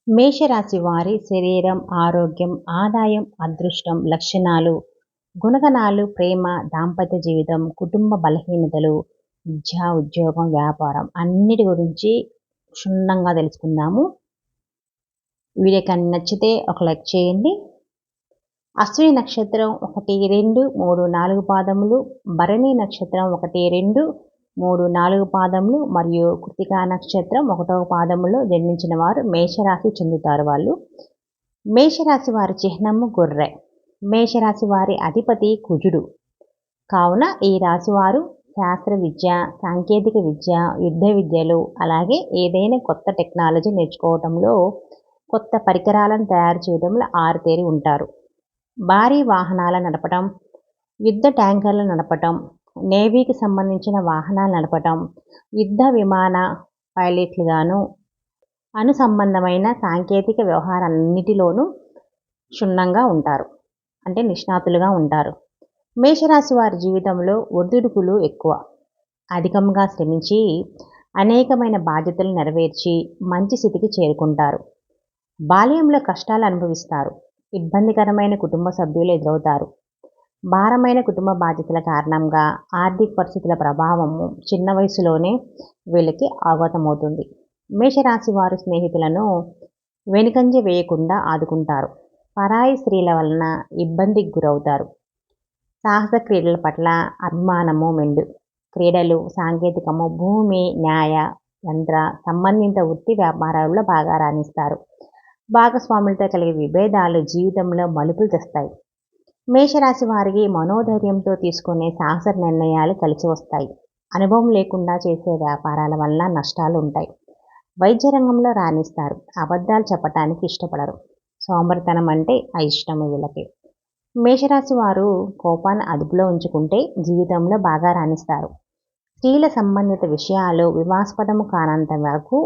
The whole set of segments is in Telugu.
మేషరాశి వారి శరీరం, ఆరోగ్యం, ఆదాయం, అదృష్టం, లక్షణాలు, గుణగణాలు, ప్రేమ, దాంపత్య జీవితం, కుటుంబ బలహీనతలు, విద్య, ఉద్యోగం, వ్యాపారం అన్నిటి గురించి క్షుణ్ణంగా తెలుసుకుందాము. వీడియో కానీ నచ్చితే ఒక లైక్ చేయండి. అశ్విని నక్షత్రం 1, 2, 3, 4 పాదములు, భరణి నక్షత్రం 1, 2, 3, 4 పాదములు మరియు కృతికా నక్షత్రం 1వ పాదములో జన్మించిన వారు మేషరాశి చెందుతారు. వాళ్ళు మేషరాశి వారి చిహ్నము గొర్రె. మేషరాశి వారి అధిపతి కుజుడు. కావున ఈ రాశి వారు శాస్త్ర విద్య, సాంకేతిక విద్య, యుద్ధ విద్యలు, అలాగే ఏదైనా కొత్త టెక్నాలజీ నేర్చుకోవటంలో, కొత్త పరికరాలను తయారు చేయడంలో ఆరితేరి ఉంటారు. భారీ వాహనాలు నడపటం, యుద్ధ ట్యాంకర్లు నడపటం, నేవీకి సంబంధించిన వాహనాలు నడపటం, యుద్ధ విమాన పైలట్లుగాను, అనుసంబంధమైన సాంకేతిక వ్యవహారాలన్నిటిలోనూ క్షుణ్ణంగా ఉంటారు, అంటే నిష్ణాతులుగా ఉంటారు. మేషరాశి వారి జీవితంలో ఒడిదుడుకులు ఎక్కువ. అధికంగా శ్రమించి అనేకమైన బాధ్యతలు నెరవేర్చి మంచి స్థితికి చేరుకుంటారు. బాల్యంలో కష్టాలు అనుభవిస్తారు. ఇబ్బందికరమైన కుటుంబ సభ్యులు ఎదురవుతారు. భారమైన కుటుంబ బాధ్యతల కారణంగా ఆర్థిక పరిస్థితుల ప్రభావము చిన్న వయసులోనే వీళ్ళకి అవగతమవుతుంది. మేషరాశి వారు స్నేహితులను వెనుకంజ వేయకుండా ఆదుకుంటారు. పరాయి స్త్రీల వలన ఇబ్బందికి గురవుతారు. సాహస క్రీడల పట్ల అభిమానము మెండు. క్రీడలు, సాంకేతికము, భూమి, న్యాయ, యంత్ర సంబంధిత వృత్తి వ్యాపారాల్లో బాగా రాణిస్తారు. భాగస్వాములతో కలిగే విభేదాలు జీవితంలో మలుపులు తెస్తాయి. మేషరాశి వారికి మనోధైర్యంతో తీసుకునే సాహస నిర్ణయాలు కలిసి వస్తాయి. అనుభవం లేకుండా చేసే వ్యాపారాల వల్ల నష్టాలు ఉంటాయి. వైద్య రంగంలో రాణిస్తారు. అబద్ధాలు చెప్పటానికి ఇష్టపడరు. సోమరితనం అంటే అయిష్టము వీళ్ళకి. మేషరాశి వారు కోపాన్ని అదుపులో ఉంచుకుంటే జీవితంలో బాగా రాణిస్తారు. స్త్రీల సంబంధిత విషయాలు వివాదాస్పదము కానంత వరకు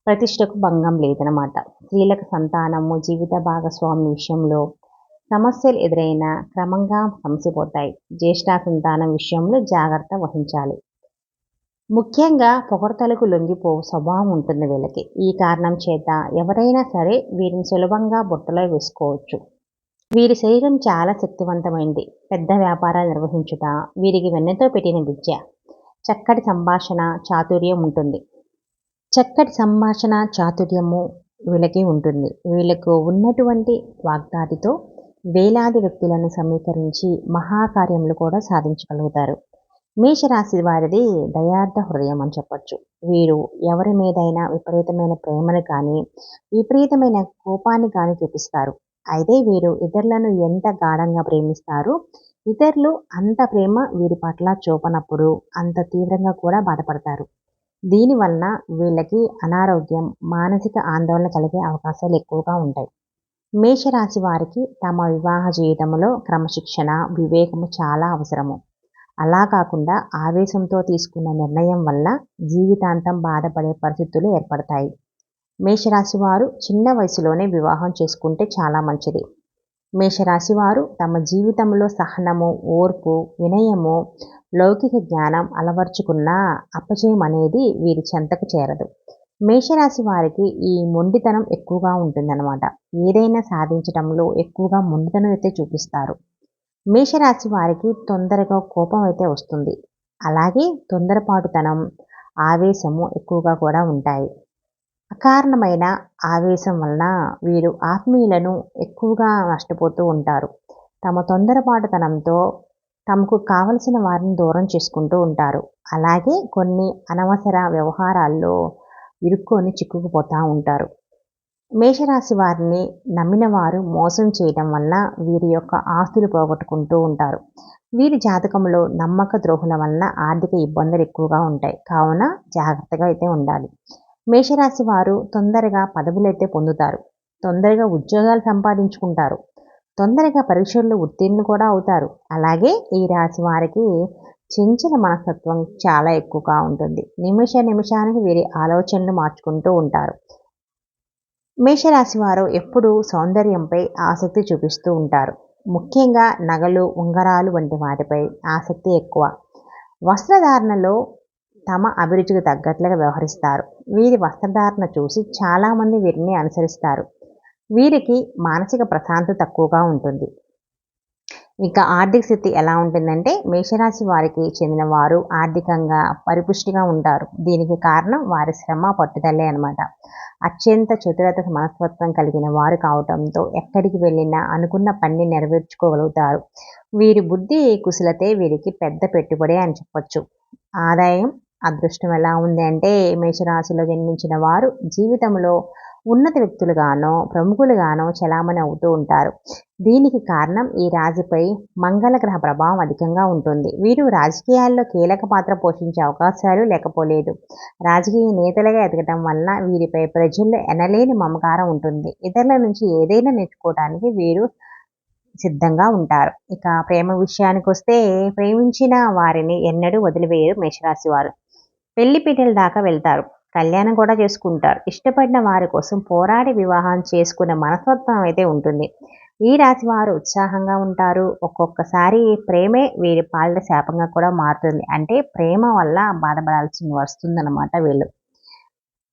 ప్రతిష్టకు భంగం లేదనమాట. స్త్రీలకు సంతానము, జీవిత భాగస్వామి విషయంలో సమస్యలు ఎదురైనా క్రమంగా సమసిపోతాయి. జ్యేష్ఠ సంతానం విషయంలో జాగ్రత్త వహించాలి. ముఖ్యంగా పొగడ్తలకు లొంగిపో స్వభావం ఉంటుంది వీళ్ళకి. ఈ కారణం చేత ఎవరైనా సరే వీరిని సులభంగా బుట్టలో వేసుకోవచ్చు. వీరి శరీరం చాలా శక్తివంతమైంది. పెద్ద వ్యాపారాలు నిర్వహించుట వీరికి వెన్నెతో పెట్టిన విద్య. చక్కటి సంభాషణ చాతుర్యం ఉంటుంది. చక్కటి సంభాషణ చాతుర్యము వీళ్ళకి ఉంటుంది. వీళ్ళకు ఉన్నటువంటి వాగ్దాటితో వేలాది వ్యక్తులను సమీకరించి మహాకార్యములు కూడా సాధించగలుగుతారు. మేషరాశి వారిది దయార్థ హృదయం అని చెప్పచ్చు. వీరు ఎవరి మీదైనా విపరీతమైన ప్రేమను కానీ విపరీతమైన కోపాన్ని కానీ చూపిస్తారు. అయితే వీరు ఇతరులను ఎంత గాఢంగా ప్రేమిస్తారు, ఇతరులు అంత ప్రేమ వీరి పట్ల చూపనప్పుడు అంత తీవ్రంగా కూడా బాధపడతారు. దీనివలన వీళ్ళకి అనారోగ్యం, మానసిక ఆందోళన కలిగే అవకాశాలు ఎక్కువగా ఉంటాయి. మేషరాశి వారికి తమ వివాహ జీవితంలో క్రమశిక్షణ, వివేకము చాలా అవసరము. అలా కాకుండా ఆవేశంతో తీసుకున్న నిర్ణయం వల్ల జీవితాంతం బాధపడే పరిస్థితులు ఏర్పడతాయి. మేషరాశి వారు చిన్న వయసులోనే వివాహం చేసుకుంటే చాలా మంచిది. మేషరాశి వారు తమ జీవితంలో సహనము, ఓర్పు, వినయము, లౌకిక జ్ఞానం అలవర్చుకున్న అపజయం అనేది వీరి చెంతకు చేరదు. మేషరాశి వారికి ఈ మొండితనం ఎక్కువగా ఉంటుందన్నమాట. ఏదైనా సాధించడంలో ఎక్కువగా మొండితనం అయితే చూపిస్తారు. మేషరాశి వారికి తొందరగా కోపం అయితే వస్తుంది. అలాగే తొందరపాటుతనం, ఆవేశము ఎక్కువగా కూడా ఉంటాయి. అకారణమైన ఆవేశం వలన వీరు ఆత్మీయులను ఎక్కువగా నష్టపోతూ ఉంటారు. తమ తొందరపాటుతనంతో తమకు కావలసిన వారిని దూరం చేసుకుంటూ ఉంటారు. అలాగే కొన్ని అనవసర వ్యవహారాల్లో ఇరుక్కొని చిక్కుకుపోతూ ఉంటారు. మేషరాశి వారిని నమ్మిన వారు మోసం చేయడం వల్ల వీరి యొక్క ఆస్తులు పోగొట్టుకుంటూ ఉంటారు. వీరి జాతకంలో నమ్మక ద్రోహుల వలన ఆర్థిక ఇబ్బందులు ఎక్కువగా ఉంటాయి. కావున జాగ్రత్తగా అయితే ఉండాలి. మేషరాశి వారు తొందరగా పదవులైతే పొందుతారు. తొందరగా ఉద్యోగాలు సంపాదించుకుంటారు. తొందరగా పరీక్షల్లో ఉత్తీర్ణులు కూడా అవుతారు. అలాగే ఈ రాశి వారికి చంచల మనస్తత్వం చాలా ఎక్కువగా ఉంటుంది. నిమిషానికి వీరి ఆలోచనలు మార్చుకుంటూ ఉంటారు. మేషరాశి వారు ఎప్పుడూ సౌందర్యంపై ఆసక్తి చూపిస్తూ ఉంటారు. ముఖ్యంగా నగలు, ఉంగరాలు వంటి వాటిపై ఆసక్తి ఎక్కువ. వస్త్రధారణలో తమ అభిరుచికి తగ్గట్లుగా వ్యవహరిస్తారు. వీరి వస్త్రధారణ చూసి చాలామంది వీరిని అనుసరిస్తారు. వీరికి మానసిక ప్రశాంతత తక్కువగా ఉంటుంది. ఇక ఆర్థిక స్థితి ఎలా ఉంటుందంటే మేషరాశి వారికి చెందిన వారు ఆర్థికంగా పరిపుష్టిగా ఉంటారు. దీనికి కారణం వారి శ్రమ పట్టుదలే అనమాట. అత్యంత చతురత మనస్తత్వం కలిగిన వారు కావటంతో ఎక్కడికి వెళ్ళినా అనుకున్న పనిని నెరవేర్చుకోగలుగుతారు. వీరి బుద్ధి కుశలతే వీరికి పెద్ద పెట్టుబడే అని చెప్పొచ్చు. ఆదాయం అదృష్టం ఎలా ఉంది అంటే మేషరాశిలో జన్మించిన వారు జీవితంలో ఉన్నత వ్యక్తులుగానో ప్రముఖులుగానో చలామణి అవుతూ ఉంటారు. దీనికి కారణం ఈ రాశిపై మంగళ గ్రహ ప్రభావం అధికంగా ఉంటుంది. వీరు రాజకీయాల్లో కీలక పాత్ర పోషించే అవకాశాలు లేకపోలేదు. రాజకీయ నేతలుగా ఎదగటం వలన వీరిపై ప్రజల్లో ఎనలేని మమకారం ఉంటుంది. ఇతరుల నుంచి ఏదైనా నేర్చుకోవడానికి వీరు సిద్ధంగా ఉంటారు. ఇక ప్రేమ విషయానికి వస్తే ప్రేమించిన వారిని ఎన్నడూ వదిలివేయరు మేషరాశి వారు. పెళ్లి పీటల దాకా వెళ్తారు. కళ్యాణం కూడా చేసుకుంటారు. ఇష్టపడిన వారి కోసం పోరాడి వివాహం చేసుకునే మనస్తత్వం అయితే ఉంటుంది. ఈ రాశి వారు ఉత్సాహంగా ఉంటారు. ఒక్కొక్కసారి ప్రేమే వీరి పాలిట శాపంగా కూడా మారుతుంది. అంటే ప్రేమ వల్ల బాధపడాల్సి వస్తుందన్నమాట వీళ్ళు.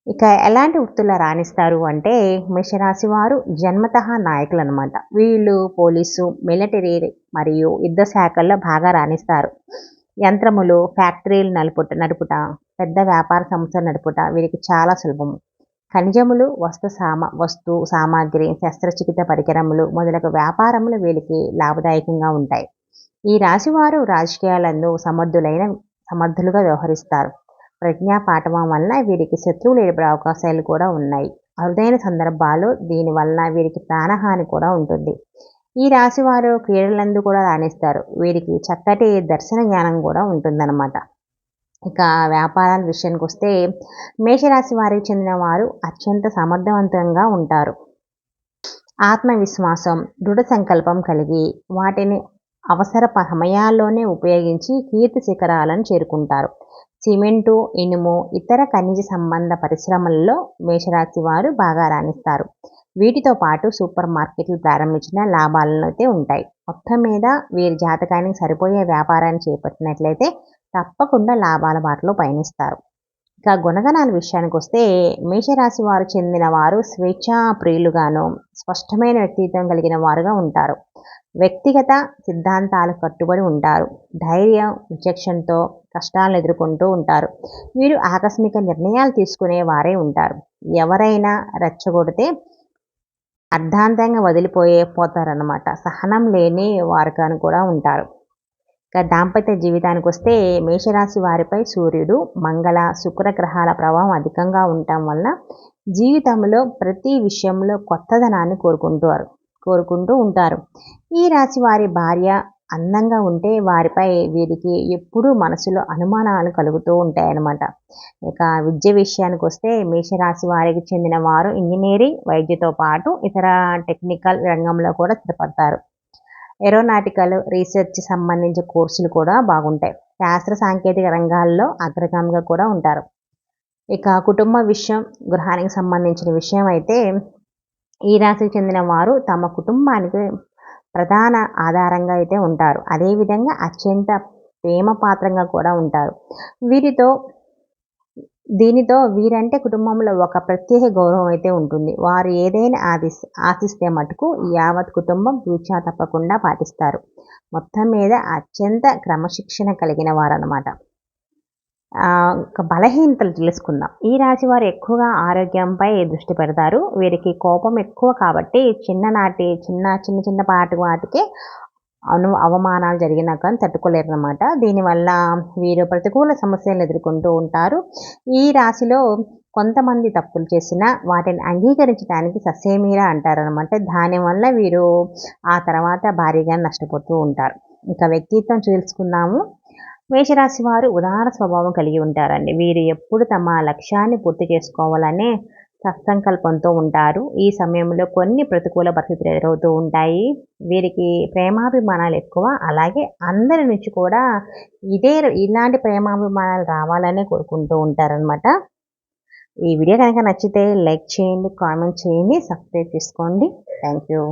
ఇక ఎలాంటి వృత్తుల్లో రాణిస్తారు అంటే మేషరాశి వారు జన్మతః నాయకులు అనమాట. వీళ్ళు పోలీసు, మిలిటరీ మరియు యుద్ధ శాఖల్లో బాగా రాణిస్తారు. యంత్రములు, ఫ్యాక్టరీలు నడుపుట, పెద్ద వ్యాపార సంస్థలు నడుపుట వీరికి చాలా సులభము. ఖనిజములు, వస్తు సామాగ్రి, శస్త్రచికిత్స పరికరములు మొదలగు వ్యాపారములు వీరికి లాభదాయకంగా ఉంటాయి. ఈ రాశివారు రాజకీయాలందు సమర్థులుగా వ్యవహరిస్తారు. ప్రజ్ఞా పాఠవం వలన వీరికి శత్రువులు ఏర్పడే అవకాశాలు కూడా ఉన్నాయి. అరుదైన సందర్భాలు దీని వలన వీరికి ప్రాణహాని కూడా ఉంటుంది. ఈ రాశివారు క్రీడలందు కూడా రాణిస్తారు. వీరికి చక్కటి దర్శన జ్ఞానం కూడా ఉంటుందన్నమాట. ఇక వ్యాపారాల విషయానికి వస్తే మేషరాశి వారికి చెందిన వారు అత్యంత సమర్థవంతంగా ఉంటారు. ఆత్మవిశ్వాసం, దృఢ సంకల్పం కలిగి వాటిని అవసర సమయాల్లోనే ఉపయోగించి కీర్తి శిఖరాలను చేరుకుంటారు. సిమెంటు, ఇనుము, ఇతర ఖనిజ సంబంధ పరిశ్రమల్లో మేషరాశి వారు బాగా రాణిస్తారు. వీటితో పాటు సూపర్ మార్కెట్లు ప్రారంభించిన లాభాలను అయితే ఉంటాయి. మొత్తం మీద వీరి జాతకానికి సరిపోయే వ్యాపారాన్ని చేపట్టినట్లయితే తప్పకుండా లాభాల బాటలో పయనిస్తారు. ఇక గుణగణాల విషయానికి వస్తే మేషరాశి వారు చెందిన వారు స్వేచ్ఛా ప్రియులుగాను స్పష్టమైన వ్యక్తిత్వం కలిగిన వారుగా ఉంటారు. వ్యక్తిగత సిద్ధాంతాలకు కట్టుబడి ఉంటారు. ధైర్యం, విచక్షణతో కష్టాలను ఎదుర్కొంటూ ఉంటారు. వీరు ఆకస్మిక నిర్ణయాలు తీసుకునే వారే ఉంటారు. ఎవరైనా రెచ్చగొడితే అర్ధాంతంగా పోతారన్నమాట. సహనం లేని వారికని కూడా ఉంటారు. ఇక దాంపత్య జీవితానికి వస్తే మేషరాశి వారిపై సూర్యుడు, మంగళ, శుక్ర గ్రహాల ప్రభావం అధికంగా ఉండటం వలన జీవితంలో ప్రతి విషయంలో కొత్తదనాన్ని కోరుకుంటూ ఉంటారు. ఈ రాశి వారి భార్య అందంగా ఉంటే వారిపై వీరికి ఎప్పుడూ మనసులో అనుమానాలు కలుగుతూ ఉంటాయన్నమాట. ఇక విద్య విషయానికి వస్తే మేషరాశి వారికి చెందిన వారు ఇంజనీరింగ్, వైద్యతో పాటు ఇతర టెక్నికల్ రంగంలో కూడా స్థిరపడతారు. ఏరోనాటికల్, రీసెర్చ్ సంబంధించిన కోర్సులు కూడా బాగుంటాయి. శాస్త్ర సాంకేతిక రంగాల్లో అగ్రగామిగా కూడా ఉంటారు. ఇక కుటుంబ విషయం, గృహానికి సంబంధించిన విషయం అయితే ఈ రాశికి చెందిన వారు తమ కుటుంబానికి ప్రధాన ఆధారంగా అయితే ఉంటారు. అదేవిధంగా అత్యంత ప్రేమ పాత్రంగా కూడా ఉంటారు. దీనితో వీరంటే కుటుంబంలో ఒక ప్రత్యేక గౌరవం అయితే ఉంటుంది. వారు ఏదైనా ఆశిస్తే మటుకు యావత్ కుటుంబం తూచా తప్పకుండా పాటిస్తారు. మొత్తం మీద అత్యంత క్రమశిక్షణ కలిగిన వారన్నమాట. ఒక బలహీనతలు తెలుసుకుందాం. ఈ రాశి వారు ఎక్కువగా ఆరోగ్యంపై దృష్టి పెడతారు. వీరికి కోపం ఎక్కువ కాబట్టి చిన్నపాటి వాటికే అవమానాలు జరిగినా కానీ తట్టుకోలేరన్నమాట. దీనివల్ల వీరు ప్రతికూల సమస్యలను ఎదుర్కొంటూ ఉంటారు. ఈ రాశిలో కొంతమంది తప్పులు చేసినా వాటిని అంగీకరించడానికి ససేమిరా అంటారనమాట. దానివల్ల వీరు ఆ తర్వాత భారీగా నష్టపోతూ ఉంటారు. ఇక వ్యక్తిత్వం తెలుసుకుందాము. మేషరాశి వారు ఉదార స్వభావం కలిగి ఉంటారండి. వీరు ఎప్పుడు తమ లక్ష్యాన్ని పూర్తి చేసుకోవాలనే సత్సంకల్పంతో ఉంటారు. ఈ సమయంలో కొన్ని ప్రతికూల పరిస్థితులు ఎదురవుతూ ఉంటాయి. వీరికి ప్రేమాభిమానాలు ఎక్కువ. అలాగే అందరి నుంచి కూడా ఇలాంటి ప్రేమాభిమానాలు రావాలనే కోరుకుంటూ ఉంటారనమాట. ఈ వీడియో కనుక నచ్చితే లైక్ చేయండి, కామెంట్ చేయండి, సబ్స్క్రైబ్ చేసుకోండి. Thank you.